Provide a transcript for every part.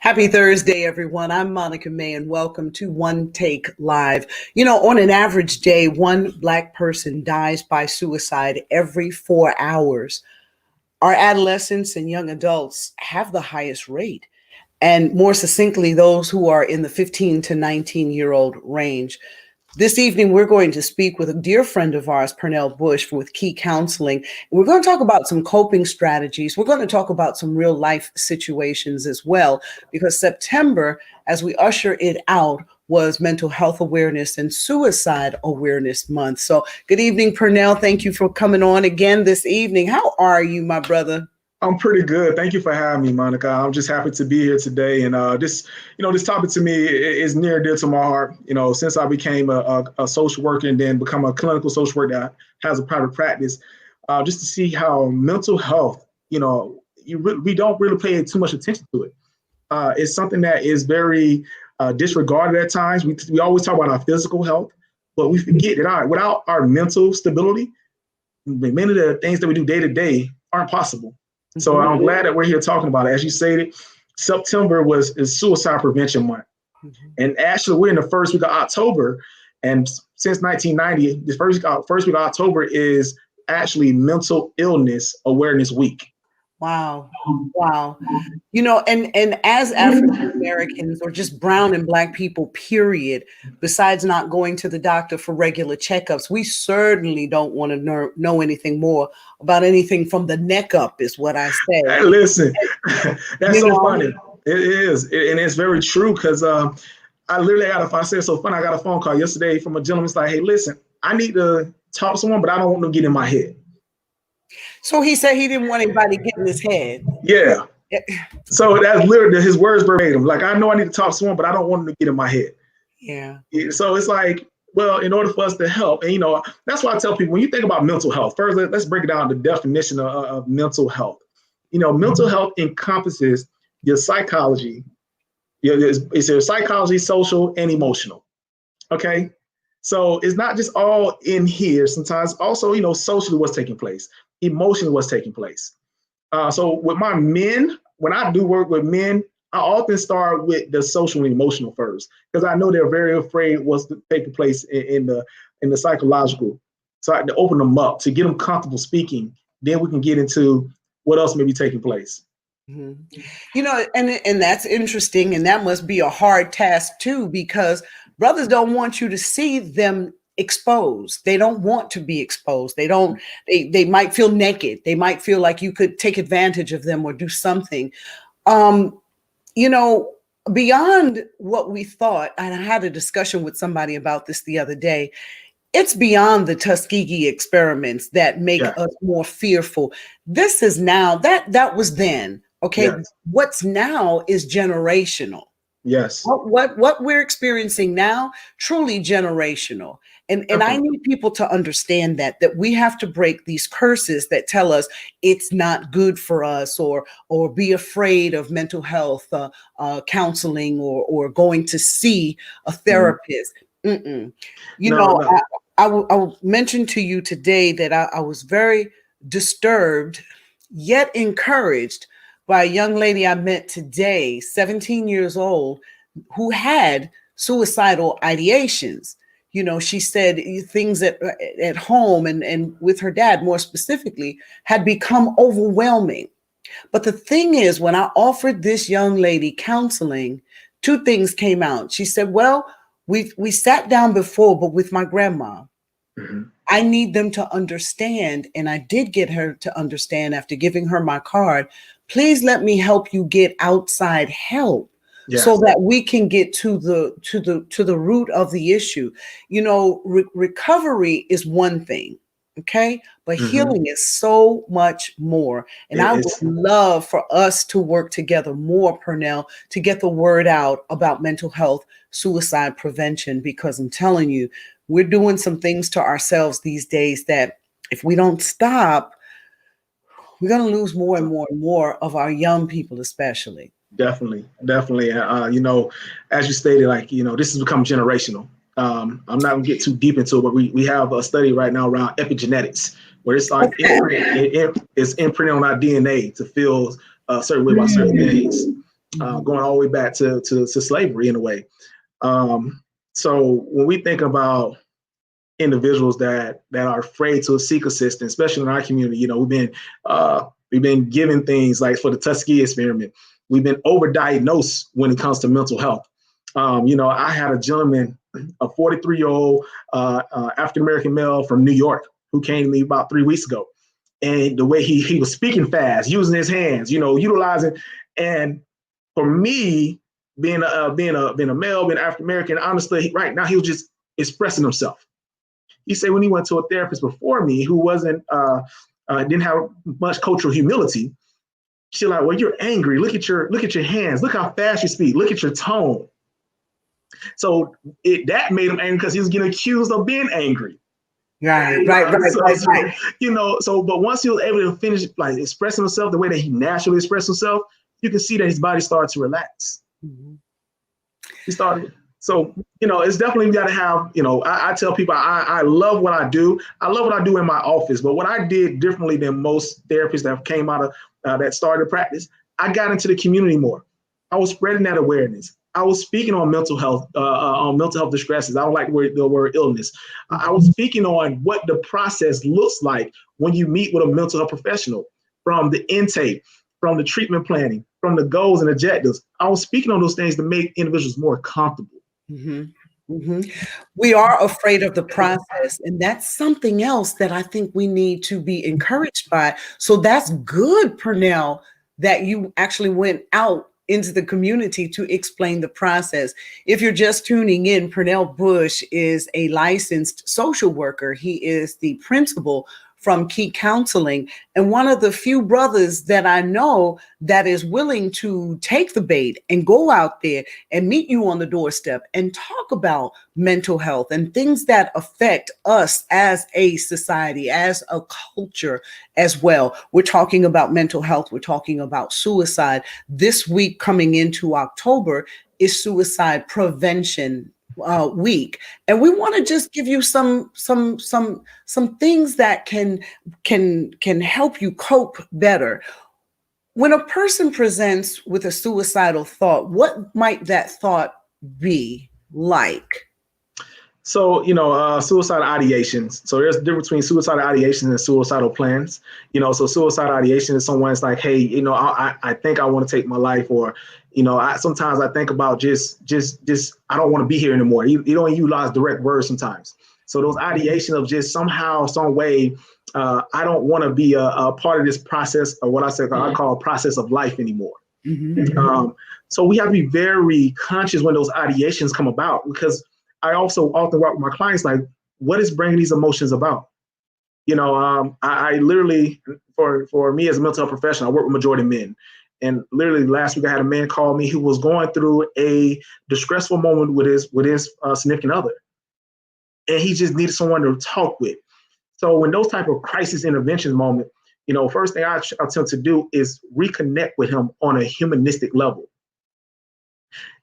Happy Thursday, everyone. I'm Monica May, and welcome to One Take Live. On an average day, one Black person dies by suicide every 4 hours. Our adolescents and young adults have the highest rate, and more succinctly, those who are in the 15 to 19-year-old range. This evening, we're going to speak with a dear friend of ours, Pernell Bush, with Key Counseling. We're going to talk about some coping strategies. We're going to talk about some real life situations as well, because September, as we usher it out, was Mental Health Awareness and Suicide Awareness Month. So good evening, Pernell. Thank you for coming on again this evening. How are you, my brother? I'm pretty good. Thank you for having me, Monica. I'm just happy to be here today. And this topic to me is near and dear to my heart. Since I became a social worker and then become a clinical social worker that has a private practice, just to see how mental health, we don't really pay too much attention to it. It's something that is very disregarded at times. We always talk about our physical health, but we forget that without our mental stability, many of the things that we do day to day aren't possible. So I'm glad that we're here talking about it. As you stated, September is Suicide Prevention Month. And actually, we're in the first week of October. And since 1990, the first week of October is actually Mental Illness Awareness Week. Wow. And as African Americans, or just brown and Black people, period, besides not going to the doctor for regular checkups, we certainly don't want to know anything more about anything from the neck up, is what I say. Hey, listen, that's so funny. It is. And it's very true, because I literally got a phone call yesterday from a gentleman. It's like, hey, listen, I need to talk to someone, but I don't want them to get in my head. So he said he didn't want anybody getting his head. Yeah. So that's literally his words verbatim. Like, I know I need to talk to someone, but I don't want them to get in my head. Yeah. So it's like, well, in order for us to help, and that's why I tell people, when you think about mental health, first let's break it down, the definition of mental health. Mental health encompasses your psychology. It's your psychology, social, and emotional. Okay. So it's not just all in here. Sometimes also, socially what's taking place, emotionally what's taking place. So with my men, when I do work with men, I often start with the social and emotional first, because I know they're very afraid what's taking place in the psychological. So I have to open them up to get them comfortable speaking. Then we can get into what else may be taking place. And that's interesting, and that must be a hard task too, because brothers don't want you to see them exposed. They don't want to be exposed. They might feel naked. They might feel like you could take advantage of them or do something. Beyond what we thought, and I had a discussion with somebody about this the other day, it's beyond the Tuskegee experiments that make us more fearful. This is now, that was then. Okay. Yes. What's now is generational. Yes. What we're experiencing now, truly generational. And I need people to understand that we have to break these curses that tell us it's not good for us, or be afraid of mental health counseling, or going to see a therapist. I will mention to you today that I was very disturbed, yet encouraged, by a young lady I met today, 17 years old, who had suicidal ideations. She said things at home and with her dad, more specifically, had become overwhelming. But the thing is, when I offered this young lady counseling, two things came out. She said, well, we sat down before, but with my grandma. I need them to understand. And I did get her to understand after giving her my card. Please let me help you get outside help. Yes. So that we can get to the root of the issue. Recovery is one thing, okay, but healing is so much more. And I would love for us to work together more, Pernell, to get the word out about mental health, suicide prevention, because I'm telling you, we're doing some things to ourselves these days that if we don't stop, we're going to lose more and more and more of our young people, especially. Definitely. As you stated, this has become generational. I'm not going to get too deep into it, but we have a study right now around epigenetics, where it's like it's imprinted on our DNA to feel a certain way about certain things. going all the way back to slavery in a way. So when we think about individuals that are afraid to seek assistance, especially in our community, we've been given things like for the Tuskegee experiment. We've been overdiagnosed when it comes to mental health. I had a gentleman, a 43-year-old African-American male from New York, who came to me about 3 weeks ago. And the way he was speaking fast, using his hands, utilizing. And for me, being a male, being African-American, honestly, right now he was just expressing himself. He said when he went to a therapist before me who didn't have much cultural humility, she's like, well, you're angry. Look at your hands. Look how fast you speak. Look at your tone. So that made him angry because he was getting accused of being angry. Right. But once he was able to finish like expressing himself the way that he naturally expressed himself, you can see that his body started to relax. Mm-hmm. He started. So, it's definitely got to have, I tell people I love what I do. I love what I do in my office. But what I did differently than most therapists that came out of that started practice, I got into the community more. I was spreading that awareness. I was speaking on mental health distresses. I don't like the word illness. I was speaking on what the process looks like when you meet with a mental health professional, from the intake, from the treatment planning, from the goals and objectives. I was speaking on those things to make individuals more comfortable. Mm-hmm. Mm-hmm. We are afraid of the process, and that's something else that I think we need to be encouraged by. So that's good, Pernell, that you actually went out into the community to explain the process. If you're just tuning in, Pernell Bush is a licensed social worker. He is the principal from Key Counseling, and one of the few brothers that I know that is willing to take the bait and go out there and meet you on the doorstep and talk about mental health and things that affect us as a society, as a culture as well. We're talking about mental health. We're talking about suicide. This week coming into October is Suicide Prevention week, and we want to just give you some things that can help you cope better. When a person presents with a suicidal thought, what might that thought be like? So, suicidal ideations. So there's a difference between suicidal ideations and suicidal plans. So suicidal ideation is someone's like, hey, I think I want to take my life, or, sometimes I think about just I don't want to be here anymore. You don't utilize direct words sometimes. So those ideations of just somehow, some way, I don't want to be a part of this process of what I call a process of life anymore. Mm-hmm. So we have to be very conscious when those ideations come about, because I also often work with my clients like, what is bringing these emotions about? I literally, for me as a mental health professional, I work with majority men. And literally last week I had a man call me who was going through a distressful moment with his significant other. And he just needed someone to talk with. So when those type of crisis intervention moment, first thing I attempt to do is reconnect with him on a humanistic level.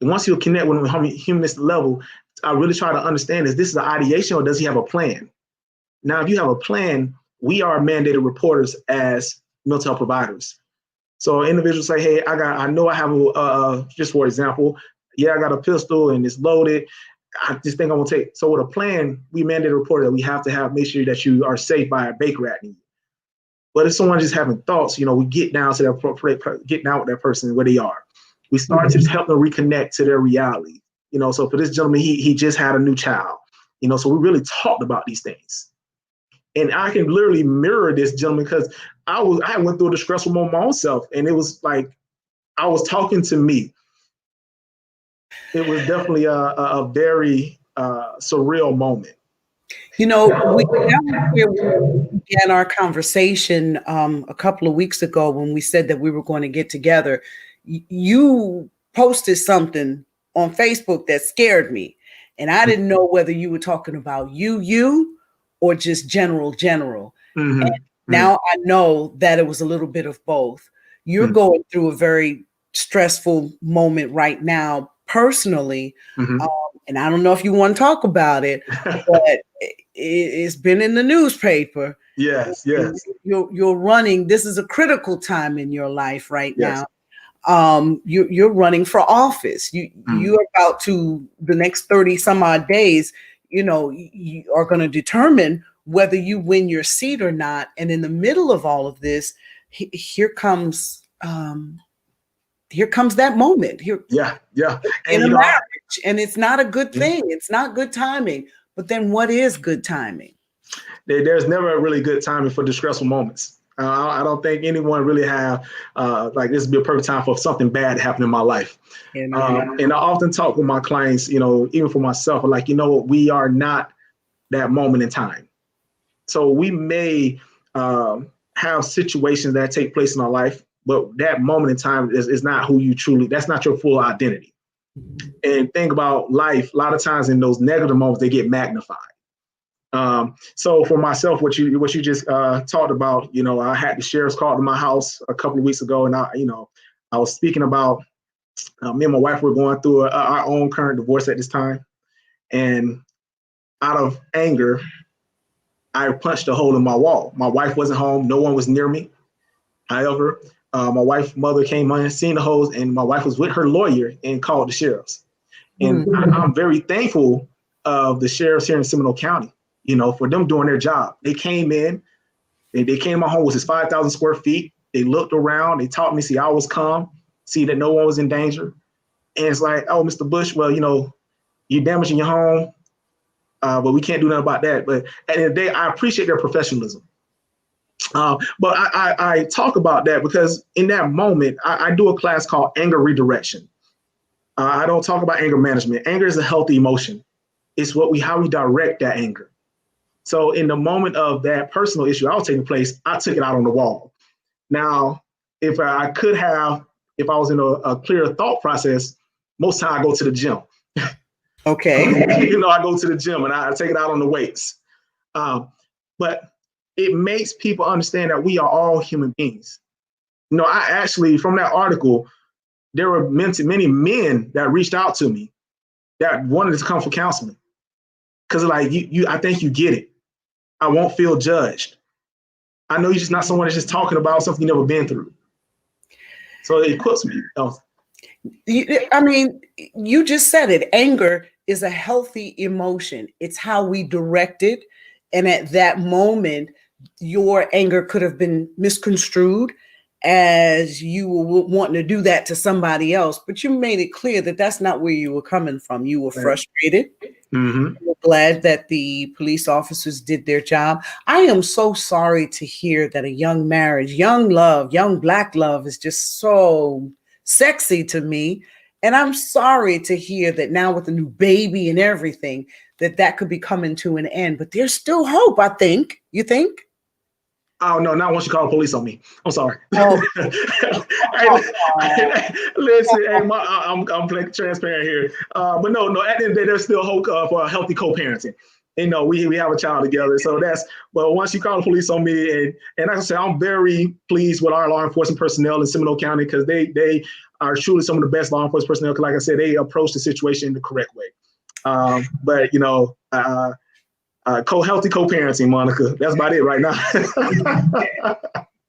And once you connect with him on a humanistic level, I really try to understand, is this an ideation or does he have a plan? Now, if you have a plan, we are mandated reporters as mental health providers. So individuals say, hey, I know I have just for example, I got a pistol and it's loaded. I just think I'm gonna take. So with a plan, we mandate a reporter that we have to make sure that you are safe by a bake rat. But if someone just having thoughts, we get down to get down with that person where they are. We start to help them reconnect to their reality. So for this gentleman, he just had a new child. So we really talked about these things. And I can literally mirror this gentleman because I went through a distressful moment my own self, and it was like I was talking to me. It was definitely a very surreal moment. We began our conversation a couple of weeks ago when we said that we were going to get together. You posted something on Facebook that scared me, and I didn't know whether you were talking about you or just general. Mm-hmm. And now I know that it was a little bit of both. You're going through a very stressful moment right now personally. Mm-hmm. And I don't know if you want to talk about it, but it's been in the newspaper. Yes. You're running. This is a critical time in your life right now. you're running for office. You're about to, the next 30 some odd days, you are going to determine whether you win your seat or not. And in the middle of all of this, here comes that moment here. Yeah. In a marriage, and it's not a good thing. It's not good timing. But then what is good timing? There's never a really good timing for distressful moments. I don't think anyone really have like this would be a perfect time for something bad to happen in my life. And I often talk with my clients, even for myself, like, we are not that moment in time. So we may have situations that take place in our life, but that moment in time is not who you truly, that's not your full identity. And think about life, a lot of times in those negative moments, they get magnified. So for myself, what you just talked about, I had the sheriff's called to my house a couple of weeks ago, and I was speaking about me and my wife were going through our own current divorce at this time, and out of anger, I punched a hole in my wall. My wife wasn't home, no one was near me. However, my wife's mother came on and seen the holes, and my wife was with her lawyer and called the sheriffs. And I'm very thankful of the sheriffs here in Seminole County, for them doing their job. They came in, they came to my home, which is 5,000 square feet. They looked around, they taught me, see I was calm, see that no one was in danger. And it's like, oh, Mr. Bush, well, you're damaging your home, but we can't do nothing about that. But at the end of the day, I appreciate their professionalism. But I talk about that because in that moment, I do a class called Anger Redirection. I don't talk about anger management. Anger is a healthy emotion. It's how we direct that anger. So in the moment of that personal issue I was taking place, I took it out on the wall. Now, if I was in a clear thought process, most time I go to the gym. Okay. I go to the gym and I take it out on the weights. But it makes people understand that we are all human beings. I actually, from that article, there were many men that reached out to me that wanted to come for counseling. Because I think you get it. I won't feel judged. I know you're just not someone that's just talking about something you've never been through. So it equips me. You just said it. Anger is a healthy emotion. It's how we direct it. And at that moment, your anger could have been misconstrued as you were wanting to do that to somebody else. But you made it clear that that's not where you were coming from. You were frustrated. Mm-hmm. We're glad that the police officers did their job. I am so sorry to hear that a young marriage, young love, young Black love is just so sexy to me. And I'm sorry to hear that now with the new baby and everything, that could be coming to an end. But there's still hope, I think. You think? Oh, no, not once you call the police on me. I'm sorry. Oh. Listen, I'm transparent here. But no, at the end of the day, there's still hope for a healthy co-parenting. We have a child together. So but once you call the police on me, and like I said, I'm very pleased with our law enforcement personnel in Seminole County because they are truly some of the best law enforcement personnel. Because like I said, they approach the situation in the correct way. But healthy co-parenting, Monica. That's about it right now.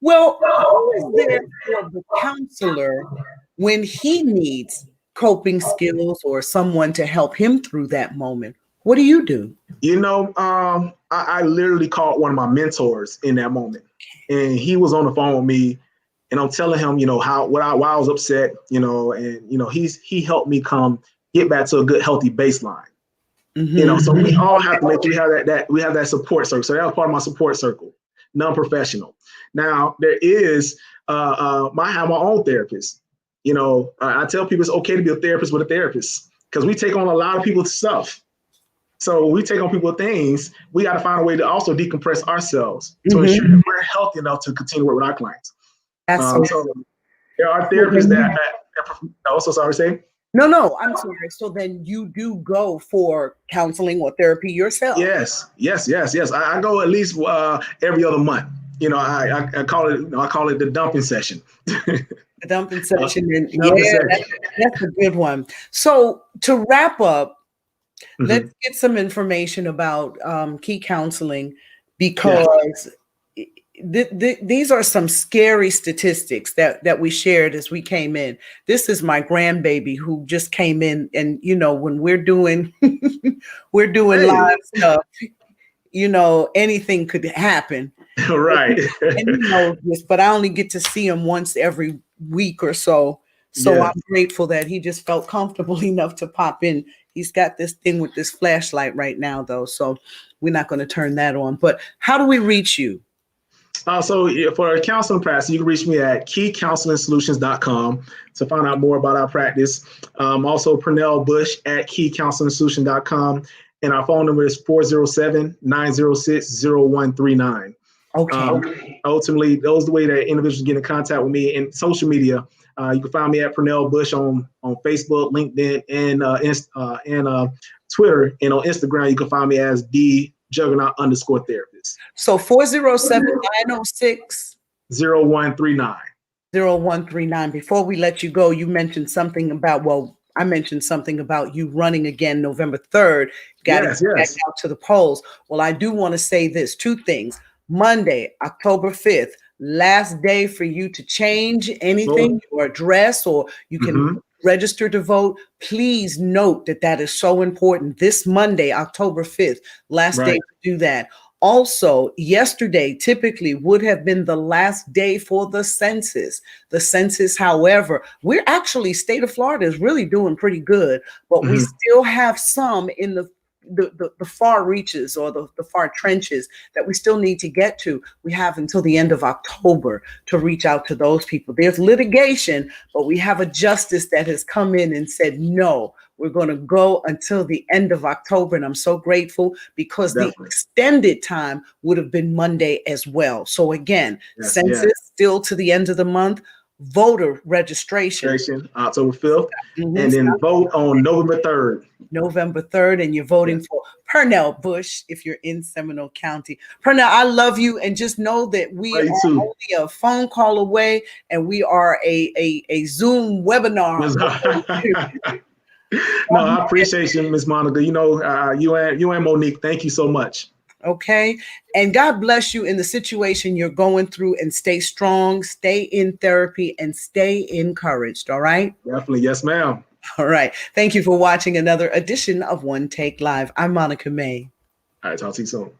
Well, who is there for the counselor when he needs coping skills or someone to help him through that moment? What do you do? I literally called one of my mentors in that moment, and he was on the phone with me, and I'm telling him, why I was upset, and he helped me get back to a good, healthy baseline. Mm-hmm. So we all have to make sure we have that support circle. So that was part of my support circle, non-professional. Now there is, I have my own therapist. I tell people it's okay to be a therapist with a therapist because we take on a lot of people's stuff. So we take on people's things. We got to find a way to also decompress ourselves to ensure that we're healthy enough to continue to work with our clients. So there are therapists that also, sorry, say. No, I'm sorry. So then you do go for counseling or therapy yourself? Yes. I go at least every other month. I call it the dumping session. The dumping session. That's a good one. So to wrap up, let's get some information about Key Counseling because these are some scary statistics that we shared as we came in. This is my grandbaby who just came in, and when we're doing live stuff, anything could happen. Right. And he knows this, but I only get to see him once every week or so. So Yes. I'm grateful that he just felt comfortable enough to pop in. He's got this thing with this flashlight right now, though, so we're not going to turn that on. But how do we reach you? So for counseling practice, you can reach me at keycounselingsolutions.com to find out more about our practice. Also, Pernell Bush at keycounselingsolutions.com. And our phone number is 407-906-0139. Okay. Ultimately, those are the way that individuals get in contact with me. In social media, you can find me at Pernell Bush on Facebook, LinkedIn, and Twitter. And on Instagram, you can find me as _therapist. So 407-906 0139. 0139. Before we let you go, you mentioned something about, I mentioned something about you running again November 3rd. Got to get back out to the polls. Well, I do want to say this, two things. Monday, October 5th, last day for you to change anything, your address, or you can register to vote. Please note that is so important. This Monday, October 5th, last day to do that. Also, yesterday typically would have been the last day for the census. The census, however, we're actually, state of Florida is really doing pretty good, but we still have some in the far reaches or the far trenches that we still need to get to. We have until the end of October to reach out to those people. There's litigation, but we have a justice that has come in and said, no, we're going to go until the end of October. And I'm so grateful because the extended time would have been Monday as well. So again, census still to the end of the month. Voter registration October 5th, and then vote on November 3rd. November 3rd, and you're voting for Pernell Bush if you're in Seminole County. Pernell, I love you, and just know that we are only a phone call away, and we are a Zoom webinar. No, I appreciate you, Ms. Monica. You and Monique, thank you so much. Okay. And God bless you in the situation you're going through, and stay strong, stay in therapy, and stay encouraged. All right. Definitely. Yes, ma'am. All right. Thank you for watching another edition of One Take Live. I'm Monica May. All right. Talk to you soon.